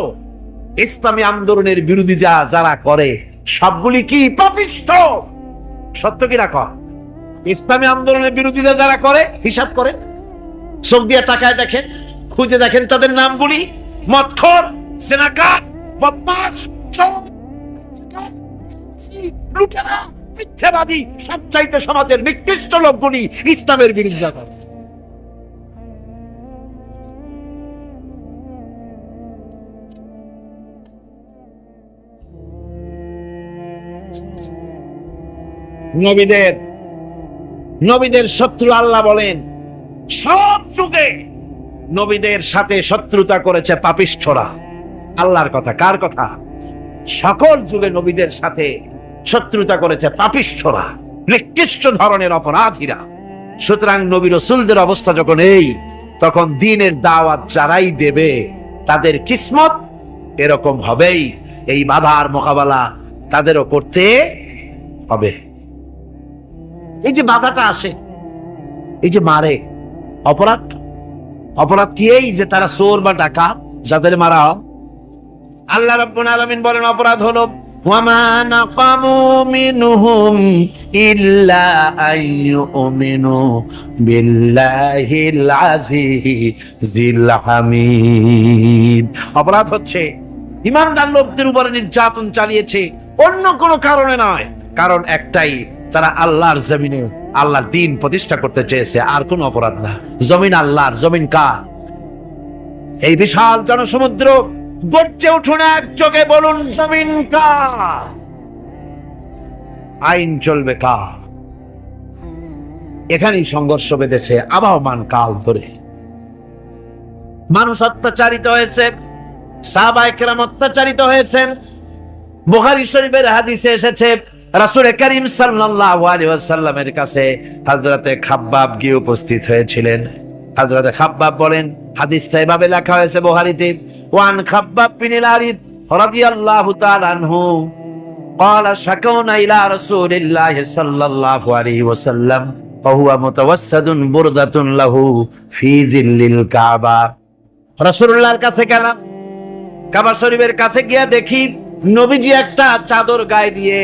ইসলামী আন্দোলনের বিরোধিতা যারা করে সবগুলি কি পাপিষ্ঠ? সত্য কিনা কর? ইসলামী আন্দোলনের বিরোধিতা যারা করে হিসাব করে, চোখ দিয়ে তাকায় দেখেন, খুঁজে দেখেন তাদের নামগুলি। মদখোর, জেনাকার, বদমাশ, লুটেরা, মিথ্যাবাদী, সবচাইতে সমাজের নিকৃষ্ট লোকগুলি ইসলামের বিরোধিতা করে। নবীদের শত্রু আল্লাহ বলেন, সব যুগে নবীদের সাথে শত্রুতা করেছে পাপিষ্ঠরা। আল্লাহর কথা, কার কথা? সকল যুগে নবীদের সাথে শত্রুতা করেছে পাপিষ্ঠরা, নিকৃষ্ট ধরনের অপরাধীরা। সুতরাং নবী রাসূলদের অবস্থা যখন এই, তখন দ্বীনের দাওয়াত যারাই দেবে তাদের কিসমত এরকম হবেই। এই বাধার মোকাবেলা তাদেরও করতে হবে। এই যে বাধাটা আসে, এই যে মারে, অপরাধ কি? এই যে তারা চোর বা ডাকাত, যাদের মারা হয়। আল্লাহ রাব্বুল আলামিন বলেন, অপরাধ হলো وما نقموا منهم إلا أن يؤمنوا بالله العزيز الحميد। অপরাধ হচ্ছে ইমানদার লোকদের উপরে নির্যাতন চালিয়েছে, অন্য কোনো কারণে নয়, কারণ একটাই, তারা আল্লাহর জমিনে আল্লাহর দ্বীন প্রতিষ্ঠা করতে চেয়েছে, আর কোনো অপরাধ না। জমিন আল্লাহর, জমিন কার? এই বিশাল জনসমুদ্র গর্জে উঠুন একযোগে, বলুন জমিন কার? আইন চলবে কার? এখানেই সংঘর্ষ বেঁধেছে আবহমান কাল ধরে। মানুষ অত্যাচারিত হয়েছে, সাহাবায়ে কেরাম অত্যাচারিত হয়েছেন। বুখারী শরীফের হাদিসে এসেছে, রাসূল করিম সাল্লাল্লাহু আলাইহি ওয়াসাল্লামের কাছে হযরতে খাব্বাব গিয়ে উপস্থিত হয়েছিলেন। হযরতে খাব্বাব বলেন, হাদিসটা এভাবে লেখা হয়েছে বুখারীতে, ওয়ান খাব্বাব বিন আল-আরিদ রাদিয়াল্লাহু তাআলা আনহু قال شكونا إلى رسول الله صلى الله عليه وسلم وهو متوسد بردة له في ظل الكعبة। রাসূলুল্লাহর কাছে গেলাম, কাবা শরীফের কাছে গিয়ে দেখি নবীজি একটা চাদর গায়ে দিয়ে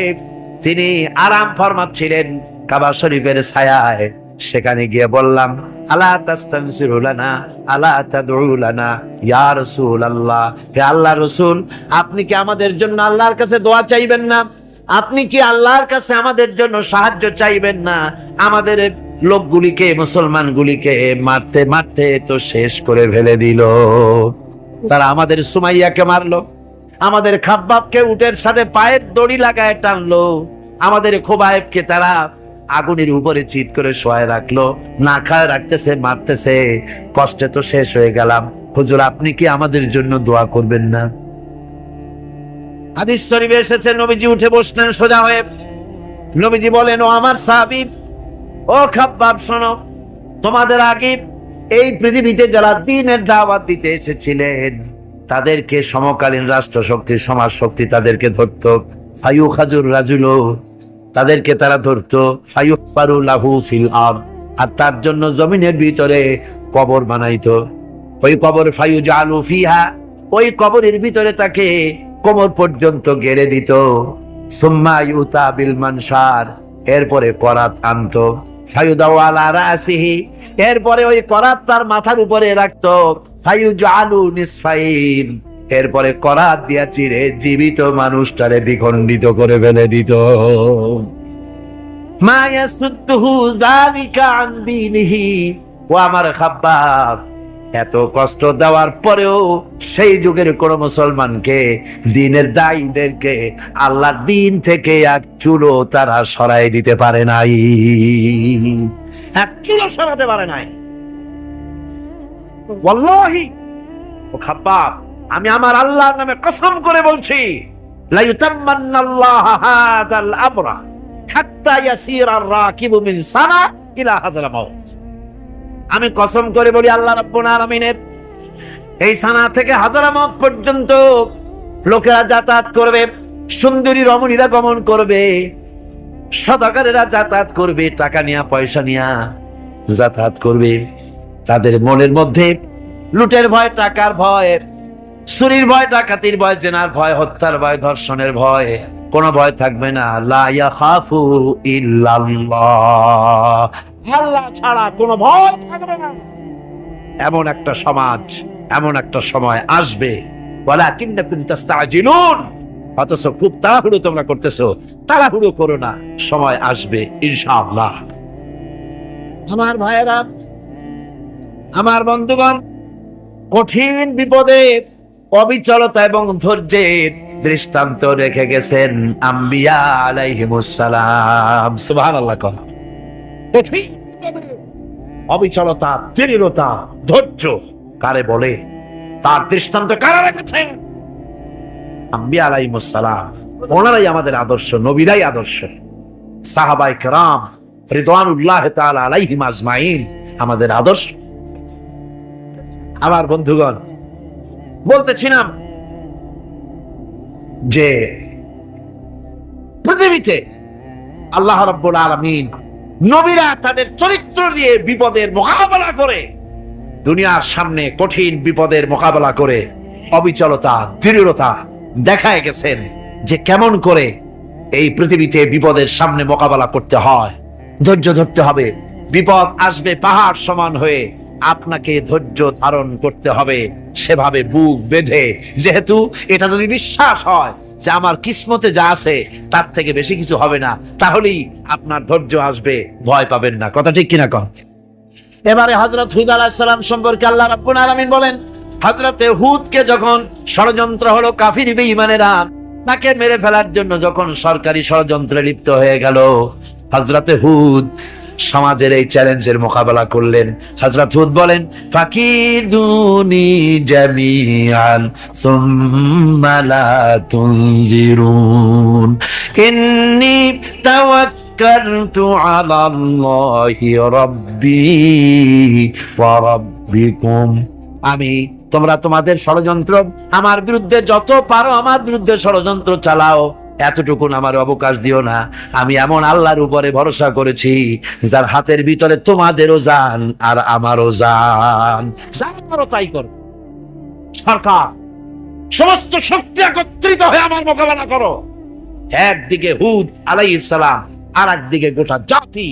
তিনি আরাম ফরমাচ্ছিলেন কাবা শরীফের ছায়ায়। সেখানে গিয়ে বললাম, আলা তাস্তানসিরু লানা আলা তাদউ লানা ইয়া রাসূলুল্লাহ, হে আল্লাহর রাসূল, আপনি কি আমাদের জন্য আল্লাহর কাছে দোয়া চাইবেন না? আপনি কি আল্লাহর কাছে আমাদের জন্য সাহায্য চাইবেন না? আমাদের লোকগুলিকে, মুসলমানগুলিকে মারতে মারতে তো শেষ করে ফেলে দিল। তারা আমাদের সুমাইয়াকে মারলো, আমাদের খাব্বাবকে উটের সাথে পায়ের দড়ি লাগায় টানলো, আমাদের খোবায়েবকে তারা আগুনের উপরে চিৎ করে শোয়ায় রাখলো, না খায় রাখতেছে, মারতেছে, কষ্টে তো শেষ হয়ে গেলাম। হুজুর, আপনি কি আমাদের জন্য দোয়া করবেন না? হাদিস শরীফে এসেছে, নবীজি উঠে বসলেন সোজা হয়ে। নবীজি বলেন, ও আমার সাহাবী, ও খাব্বাব, শোনো, তোমাদের আগে এই পৃথিবীতে যারা দ্বীনের দাওয়াত দিতে এসেছিলেন তাদেরকে সমকালীন রাষ্ট্র শক্তি, সমাজ শক্তি তাদেরকে ধরতো। ফায়ুখাজুর রাজুলো, তাদেরকে তারা ধরতো। ফায়ুফারু লাহু ফিল আরদ, আর তার জন্য জমিনের ভিতরে কবর বানাইতো। ওই কবর ফায়ুজালু ফিহা, ওই কবরের ভিতরে তাকে কোমর পর্যন্ত গেড়ে দিত। সুম্মা ইউতা বিল মানশার, এরপরে করাত আনতো। ফায়ুদাউ আলা রাসিহি, এরপরে ওই করাত তার মাথার উপরে রাখতো। ফায়ুজালু নিসফাইন, এরপরে করাত দিয়া চিরে জীবিত মানুষটারে দ্বিখণ্ডিত করে ফেলে দিত। মা ইয়াসুদ্দুহু যালিকা আন দীনিহি, ও আমার খাব্বাব, এত কষ্ট দেওয়ার পরেও সেই যুগের কোন মুসলমানকে, দ্বীনের দায়ীদেরকে আল্লাহর দ্বীন থেকে এক চুলো তারা সরাই দিতে পারে নাই, এক চুলো সরাতে পারে নাই। ওয়াল্লাহি, ও খাব্বাব, আমি আমার আল্লাহর নামে কসম করে বলছি, লা ইউতাম্মান্নাল্লাহু হাযাল আমরা হাত্তা ইয়াসিরা আর-রাকিবু মিন সানা ইলা হাযাল মাউত। আমি কসম করে বলি, আল্লাহ রাব্বুল আলামিনের এই সানা থেকে হাজারামত পর্যন্ত লোকেরা যাতায়াত করবে, সুন্দরী রমণীরা গমন করবে, সদাগরেরা যাতায়াত করবে, টাকা নিয়া পয়সা নিয়া যাতায়াত করবে। তাদের মনের মধ্যে লুটের ভয়, টাকার ভয়, চুরির ভয়, ডাকাতির ভয়, জেনার ভয়, হত্যার ভয়, ধর্ষণের ভয়, কোনো ভয় থাকবে না। লা ইয়াখাফু ইল্লাল্লাহ, আল্লাহ ছাড়া কোনো ভয় থাকবে না। এমন একটা সমাজ, এমন একটা সময় আসবে, ওয়ালাকিন্নাকুম তাস্তাজিলুন, অথচ খুব তাড়াহুড়ো তোমরা করতেছো। তাড়াহুড়ো করো না, সময় আসবে ইনশাআল্লাহ। আমার ভাইয়েরা, আমার বন্ধুগণ, কঠিন বিপদে অবিচলতা এবং ধৈর্যের দৃষ্টান্ত রেখে গেছেন আম্বিয়া আলাইহিমুস সালাম। সুবহানাল্লাহ। কঠিন অবিচলতা, দৃঢ়তা, ধৈর্য কারে বলে, তার দৃষ্টান্ত কারা রেখেছেন? আম্বিয়া আলাইহিমুস সালাম। ওনারাই আমাদের আদর্শ, নবীরাই আদর্শ। সাহাবায়ে কেরাম রিদওয়ানুল্লাহি তাআলা আলাইহিম আজমাইন আমাদের আদর্শ। আমার বন্ধুগণ, বলতেছিলাম যে পৃথিবীতে আল্লাহ রাব্বুল আলামিন নবীরা তাদের চরিত্র দিয়ে বিপদের মোকাবেলা করে, দুনিয়ার সামনে কঠিন বিপদের মোকাবেলা করে অবিচলতা, দৃঢ়তা দেখায় গেছেন। যে কেমন করে এই পৃথিবীতে বিপদের সামনে মোকাবেলা করতে হয়। ধৈর্য ধরতে হবে, বিপদ আসবে পাহাড় সমান হয়ে, আপনাকে ধৈর্য ধারণ করতে হবে সেভাবে বুক বেঁধে। যেহেতু এটা যদি বিশ্বাস হয় যে আমার কিসমতে যা আছে তার থেকে বেশি কিছু হবে না, তাহলেই আপনার ধৈর্য আসবে, ভয় পাবেন না। কথা ঠিক কিনা কন? এবারে হযরত হুদ আলাইহিস সালাম সম্পর্কে আল্লাহ রাব্বুল আলামিন বলেন, হযরত হুদকে যখন ষড়যন্ত্র হলো কাফির বেঈমানেরা তাকে মেরে ফেলার জন্য, যখন সরকারি ষড়যন্ত্রে লিপ্ত হয়ে গেল, হযরত হুদ সমাজের এই চ্যালেঞ্জের মোকাবেলা করলেন। হযরত হুদ বলেন, ফাকিদুনি জামিআন সুম্মা লা তুনজিরুন ইন্নী তাওয়াক্কালতু আলাল্লাহি রাব্বি ওয়া রাব্বিকুম। তোমরা তোমাদের ষড়যন্ত্র আমার বিরুদ্ধে যত পারো আমার বিরুদ্ধে ষড়যন্ত্র চালাও, এতটুকুন আমার অবকাশ দিও না। আমি এমন আল্লাহর উপরে ভরসা করেছি যার হাতের ভিতরে তোমাদেরও জান আর আমারও জান। যা করো তাই করো, সরকার সমস্ত শক্তি একত্রিত হয়ে আমার মোকাবেলা করো। একদিকে হুদ আলাইহিস সালাম, আর একদিকে গোটা জাতি।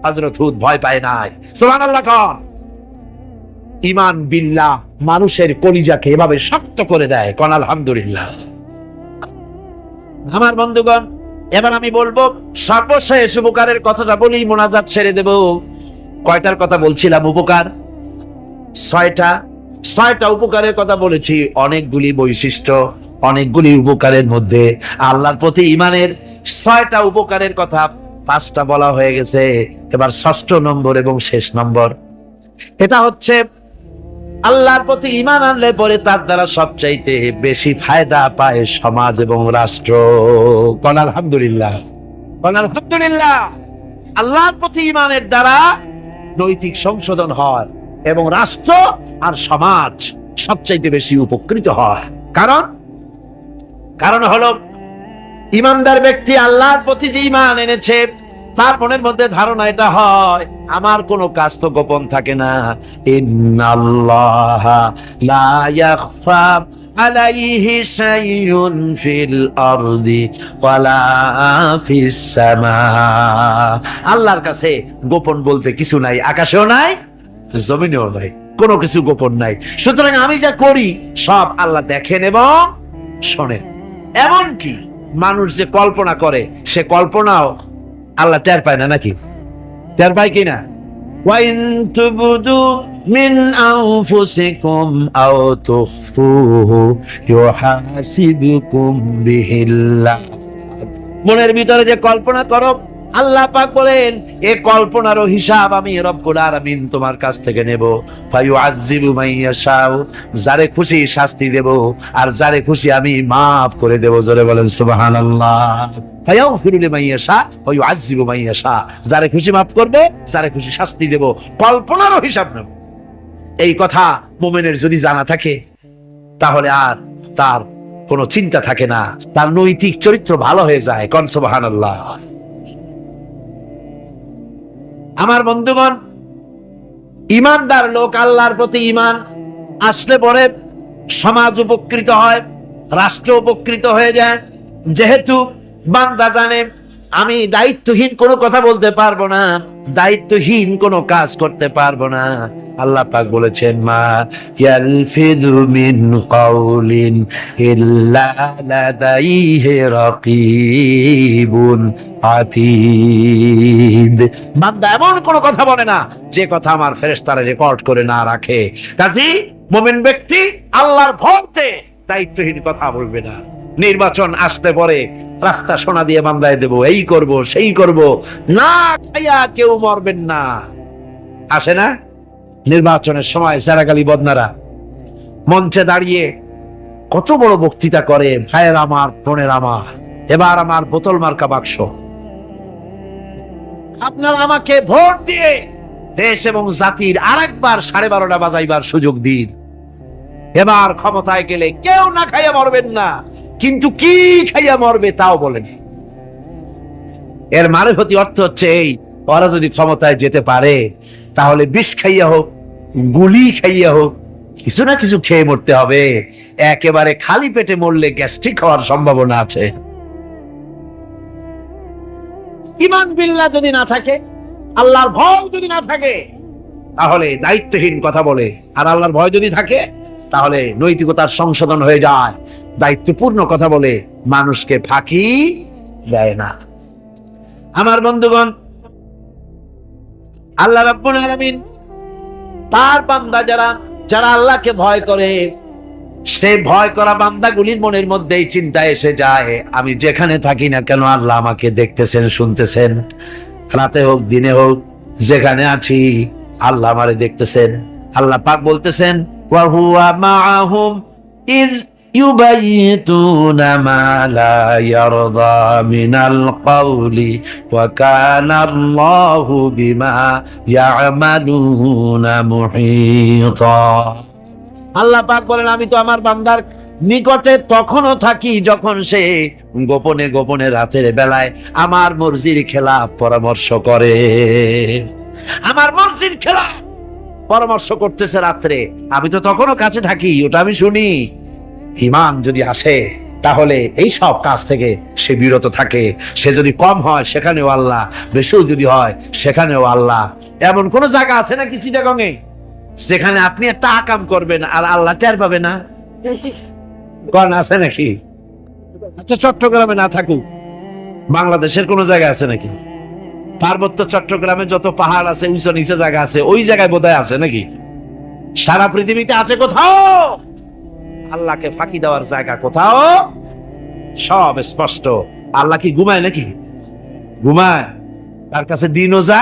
হযরত হুদ ভয় পায় নাই। সুবহানাল্লাহ। কোন ঈমান বিল্লাহ মানুষের কলিজাকে এভাবে শক্ত করে দেয়। কোন আলহামদুলিল্লাহ। আমার বন্ধুগণ, এবার আমি বলবো সর্বশেষ উপকারের কথাটা বলি, মোনাজাত ছেড়ে দেব। কয়টার কথা বলছিলাম? উপকার ছয়টা উপকারের কথা বলেছি। অনেকগুলি বৈশিষ্ট্য, অনেকগুলি উপকারের মধ্যে আল্লাহর প্রতি ঈমানের 6টা উপকারের কথা 5টা বলা হয়ে গেছে। এবার 6ষ্ঠ নম্বর এবং শেষ নম্বর, এটা হচ্ছে আল্লাহর প্রতি ঈমান আনলে পরে তার দ্বারা সবচাইতে বেশি ফায়দা পায় সমাজ এবং রাষ্ট্র। কোন আলহামদুলিল্লাহ। কোন আলহামদুলিল্লাহ। আল্লাহর প্রতি ঈমানের দ্বারা নৈতিক সংশোধন হয় এবং রাষ্ট্র আর সমাজ সবচাইতে বেশি উপকৃত হয়। কারণ হলো ঈমানদার ব্যক্তি আল্লাহর প্রতি যে ঈমান এনেছে তার মনের মধ্যে ধারণা এটা হয়, আমার কোনো কাজ তো গোপন থাকে না। ইন্নাল্লাহা লা ইয়াখফা আলাইহি শাইউন ফিল আরদি ওয়ালা ফিস সামা। আল্লাহর কাছে গোপন বলতে কিছু নাই, আকাশেও নাই, জমিনেও নাই, কোনো কিছু গোপন নাই। সুতরাং আমি যা করি সব আল্লাহ দেখেন এবং শোনেন। এমনকি মানুষ যে কল্পনা করে সে কল্পনাও আল্লাহ টের পায় না, নাকি? টের পায় কিনা? ওয়াইন তুবদু মিন আনফুসিকুম আও তুখফুহু ইউহাসিবুকুম বিহিল্লাহ। মনের ভিতরে যে কল্পনা করো, আল্লাহ পাক বলেন এই কল্পনারও হিসাব আমি রব্বুল আলামিন তোমার কাছ থেকে নেব। ফায়ুআযযিবু মান ইয়াশাউ, যারে খুশি শাস্তি দেব আর যারে খুশি আমি maaf করে দেব। জোরে বলেন সুবহানাল্লাহ। ফায়াগফিরু লিমান ইয়াশা ওয়া ইউআযযিবু মান ইয়াশা, যারে খুশি maaf করবে, যারে খুশি শাস্তি দেব, কল্পনারও হিসাব নেব। এই কথা মুমিনের যদি জানা থাকে তাহলে আর তার কোনো চিন্তা থাকে না, তার নৈতিক চরিত্র ভালো হয়ে যায়। কোন সুবহানাল্লাহ। আমার বন্ধুগণ, ঈমানদার লোক আল্লাহর প্রতি ঈমান আসলে পরে সমাজ উপকৃত হয়, রাষ্ট্র উপকৃত হয়ে যায়। যেহেতু বান্দা জানে আমি দায়িত্বহীন কোনো কথা বলতে পারবো না, দায়িত্বহীন কোনো কাজ করতে পারবো না। আল্লাহ পাক বলেছেন, মা ইয়ালফিযু মিন কাউলিন ইল্লা লাদাইহি রাকীবুন আতীদ। বান্দা এমন কোনো কথা বলে না যে কথা আমার ফেরেশতারা রেকর্ড করে না রাখে। কাজেই মুমিন ব্যক্তি আল্লাহর ভয়তে দায়িত্বহীন কথা বলবে না। নির্বাচন আসতে পরে রাস্তা সোনা দিয়ে বান্দায় দেব, এই করব সেই করব, না খাইয়া কেউ মরবেন না। আসে না নির্বাচনের সময় সারাগালি বদনারা মঞ্চে দাঁড়িয়ে কত বড় বক্তৃতা করে, ভাইয়ের আমার, বোনের আমার, এবার আমার বোতল মার্কা বাক্স, আপনারা আমাকে ভোট দিয়ে দেশ এবং জাতির আরেকবার 12:30 বাজাইবার সুযোগ দিন। এবার ক্ষমতায় গেলে কেউ না খাইয়া মরবেন না, কিন্তু কি খাইয়া মরবে তাও বলেন। এর মারফতি অর্থ হচ্ছে এই, ওরা যদি ক্ষমতায় যেতে পারে তাহলে বিষ খাইয়া হোক, গুলি খাইয়া হোক, কিছু না কিছু খেয়ে মরতে হবে। একেবারে খালি পেটে মরলে গ্যাস্ট্রিক হওয়ার সম্ভাবনা আছে। ঈমান বিল্লাহ যদি না থাকে, আল্লাহর ভয় যদি না থাকে, তাহলে দায়িত্বহীন কথা বলে। আর আল্লাহর ভয় যদি থাকে, তাহলে নৈতিকতার সংশোধন হয়ে যায়, দায়িত্বপূর্ণ কথা বলে, মানুষকে ফাঁকি দেয় না। আমার বন্ধুগণ, আল্লাহ রাব্বুল আলামিন তার বান্দা যারা আল্লাহকে ভয় করে, সে ভয় করা বান্দাগুলির মনের মধ্যেই চিন্তা এসে যায়, আমি যেখানে থাকি না কেন আল্লাহ আমাকে দেখতেছেন, শুনতেছেন। রাতে হোক দিনে হোক, যেখানে আছি আল্লাহ আমারে দেখতেছেন। আল্লাহ পাক বলতেছেন, ওয়া হুয়া মাআহুম ইজ ইউবাইতুনা মা লা ইয়ারদা মিনাল কাওলি ওয়া কানা আল্লাহু বিমা ইয়ামালুনা মুহীতা। আল্লাহ পাক বলেন, আমি তো আমার বান্দার নিকটে তখনও থাকি যখন সে গোপনে গোপনে রাতের বেলায় আমার মর্জির খেলাফ পরামর্শ করে। আমার মর্জির খেলাফ পরামর্শ করতেছে রাত্রে, আমি তো তখনও কাছে থাকি, ওটা আমি শুনি। ঈমান যদি আসে, তাহলে এই সব কাজ থেকে সে বিরত থাকে। সে যদি কম হয় সেখানেও আল্লাহ, বেশিও যদি হয় সেখানেও আল্লাহ। এমন কোন জায়গা আছে নাকি চিটাগংয়ে যেখানে আপনি একটা আকাম করবেন আর আল্লাহ টের পাবে না? কোন আছে নাকি? আচ্ছা, চট্টগ্রামে না থাকুক, বাংলাদেশের কোন জায়গা আছে নাকি? পার্বত্য চট্টগ্রামে যত পাহাড় আছে, উঁচু নিচে জায়গা আছে, ওই জায়গায় বোধহয় আছে নাকি? সারা পৃথিবীতে আছে কোথাও? আল্লাহকে ফাঁকি দেওয়ার জায়গা কোথাও? সব স্পষ্ট। আল্লাহ কি ঘুমায় নাকি? ঘুমায়? তার কাছে দিনও যা,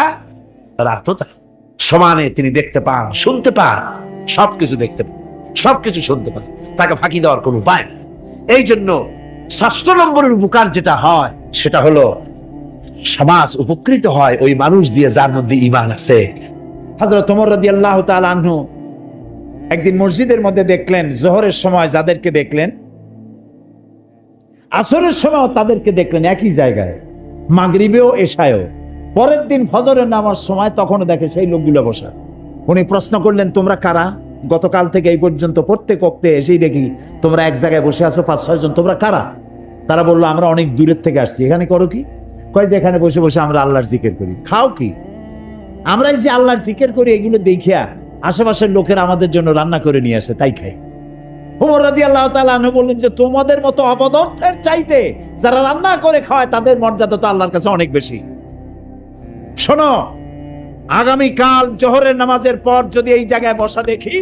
রাতও তা। সমানে তিনি দেখতে পান, শুনতে পান, সবকিছু দেখতে পান, সবকিছু শুনতে পান। তাকে ফাঁকি দেওয়ার কোনো উপায় নেই। এই জন্য ৬০ নম্বরের উপকার যেটা হয়, সেটা হলো সমাজ উপকৃত হয় ওই মানুষ দিয়ে যার মধ্যে ঈমান আছে। হযরত ওমর রাদিয়াল্লাহু তাআলা আনহু একদিন মসজিদের মধ্যে দেখলেন, জোহরের সময় যাদেরকে দেখলেন, আসরের সময় তাদেরকে দেখলেন একই জায়গায়, মাগরিবেও এশায়ও। পরের দিন ফজরের নামাজ সময় তখনও দেখে সেই লোকগুলো বসা। উনি প্রশ্ন করলেন, তোমরা কারা? গতকাল থেকে এই পর্যন্ত প্রত্যেক ওয়াক্তে এসেই দেখি তোমরা এক জায়গায় বসে আছো, ৫-৬ জন, তোমরা কারা? তারা বললো, আমরা অনেক দূরের থেকে আসছি। এখানে করো কি? কয় যে এখানে বসে বসে আমরা আল্লাহর জিকির করি। খাও কি? আমরা এই যে আল্লাহর জিকির করি, এগুলো দেখিয়া আশেপাশের লোকের আমাদের জন্য রান্না করে নিয়ে আসে, তাই খাই। ওমর রাদিয়াল্লাহু তাআলা আনহু বললেন যে তোমাদের মতো অপদার্থের চাইতে যারা রান্না করে খাওয়ায় তাদের মর্যাদা তো আল্লাহর কাছে অনেক বেশি। শোনো, আগামীকাল জোহরের নামাজের পর যদি এই জায়গায় বসা দেখি,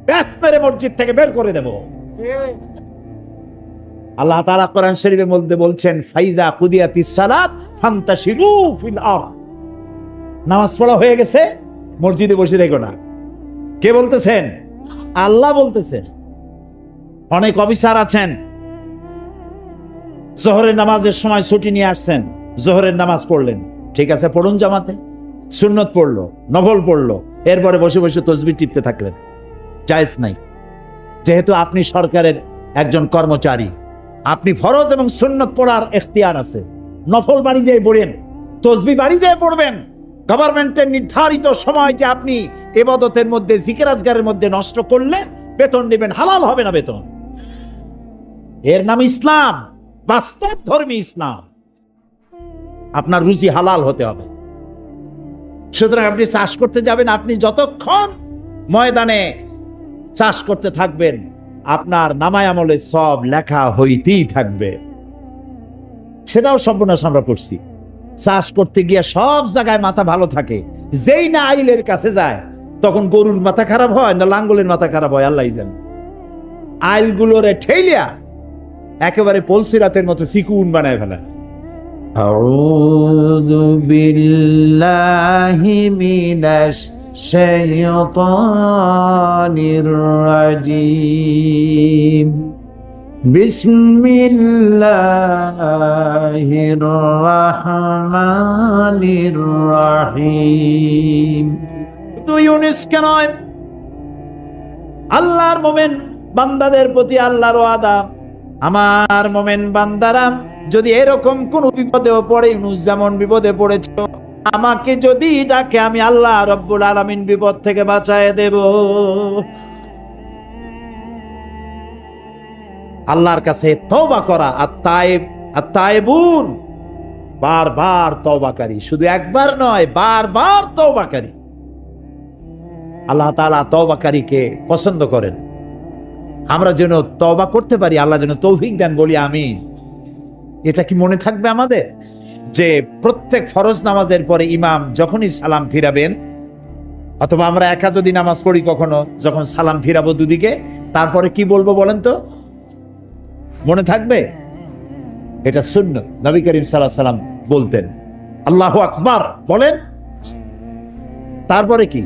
ব্যাট মেরে মসজিদ থেকে বের করে দেব। আল্লাহ তাআলা কোরআন শরীফের মধ্যে বলছেন, ফাইজা কুদিয়াতিস সালাত ফান্তাশিরু ফিল আরদ। নামাজ পড়া হয়ে গেছে, মসজিদে বসে দেখো না। কে বলতেছেন? আল্লাহ বলতেছেন। অনেক অফিসার আছেন, জোহরের নামাজের সময় ছুটি নিয়ে আসছেন, জোহরের নামাজ পড়লেন, ঠিক আছে, পড়ুন জামাতে। সুন্নত পড়লো, নফল পড়লো, এরপরে বসে বসে তাসবিহ টিপতে থাকলেন, জায়েজ নাই। যেহেতু আপনি সরকারের একজন কর্মচারী, আপনি ফরজ এবং সুন্নত পড়ার এখতিয়ার আছে। নফল বাড়ি যেয়ে পড়েন, তাসবিহ বাড়ি যেয়ে পড়বেন। গভর্নমেন্টের নির্ধারিত সময় যে আপনি ইবাদতের মধ্যে, জিকির আজগারের মধ্যে নষ্ট করলে বেতন নেবেন, হালাল হবে না বেতন। এর নাম ইসলাম, বাস্তব ধর্মী ইসলাম। আপনার রুজি হালাল হতে হবে। সুতরাং আপনি চাষ করতে যাবেন, আপনি যতক্ষণ ময়দানে চাষ করতে থাকবেন, আপনার নামায় আমলে সব লেখা হইতেই থাকবে। সেটাও সর্বনাশ আমরা করছি। চাষ করতে গিয়ে সব জায়গায় মাথা ভালো থাকে, যেই না আইলের কাছে যায় তখন গরুর মাথা খারাপ হয় না লাঙ্গলের মাথা খারাপ হয় আল্লাহই জানে। আইলগুলোরে ঠেলিয়া একেবারে পলসিরাতের মতো সিকুন বানায় ফেলা। আউযু বিল্লাহি মিনাশ শাইতানির রাজিম। বিসমিল্লাহির রহমানির রহিম। তো ইউনুসকে নয়, আল্লাহর মোমেন বান্দাদের প্রতি আল্লাহর ওয়াদা, আমার মোমেন বান্দারা যদি এরকম কোন বিপদেও পড়ে, ইউনুস যেমন বিপদে পড়েছিল, আমাকে যদি ডাকে, আমি আল্লাহ রব্বুল আলামিন বিপদ থেকে বাঁচায় দেব। আল্লাহর কাছে তওবা করা, আত-তায়েবুন বারবার তওবাকারী, শুধু একবার নয়, বারবার তওবাকারী। আল্লাহ তাআলা তওবাকারীকে পছন্দ করেন। আমরা যেন তওবা করতে পারি, আল্লাহ যেন তৌফিক দেন, বলি আমিন। এটা কি মনে থাকবে আমাদের, যে প্রত্যেক ফরজ নামাজের পরে ইমাম যখনই সালাম ফিরাবেন, অথবা আমরা একা যদি নামাজ পড়ি কখনো, যখন সালাম ফিরাবো দুদিকে, তারপরে কি বলবো বলেন তো? মনে থাকবে? এটা সুন্নাত, নবী করিম সাল্লাল্লাহু আলাইহি ওয়াসাল্লাম বলতেন। আল্লাহু আকবার বলেন, তারপরে কি?